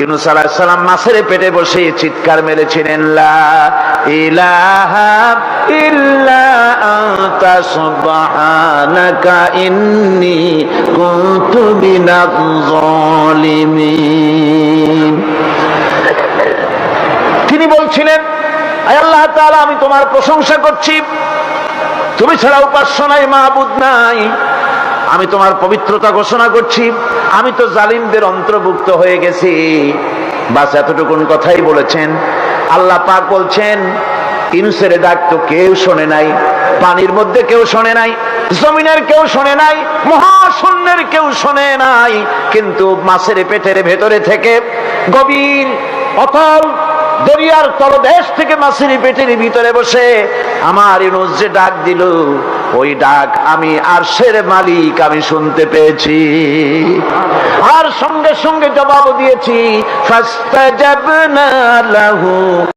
ইউনূস আলাইহিস সালাম মাছের পেটে বসে চিৎকার মেরেছিলেন, লা ইলাহা ইল্লা আনতা সুবহানাকা ইন্নী কুনতু মিনাজ জালিমিন। তিনি বলছিলেন, আয় আল্লাহ তাআলা, আমি তোমার প্রশংসা করছি, তুমি ছাড়া উপাস্য নাই, মাবুদ নাই। আমি তোমার পবিত্রতা ঘোষণা করছি, আমি তো জালিমদের অন্তর্ভুক্ত হয়ে গেছি। বাস এতটুকুন কথাই বলেছেন। আল্লাহ পাক বলছেন, ইউনূসের ডাক তো কেউ শোনে নাই, পানির মধ্যে কেউ শোনে নাই, জমিনের কেউ শোনে নাই, মহাশূন্যের কেউ শোনে নাই, কিন্তু মাছের পেটের ভেতরে থেকে গভীর অতল দরিয়ার তলদেশ থেকে মাছের পেটের ভিতরে বসে আমার ইউনূস যে ডাক দিল, ওই ডাক আমি আরশের মালিক আমি শুনতে পেয়েছি, আর সঙ্গে সঙ্গে জবাব দিয়েছি, ফাস্তাজাবনা লাহু।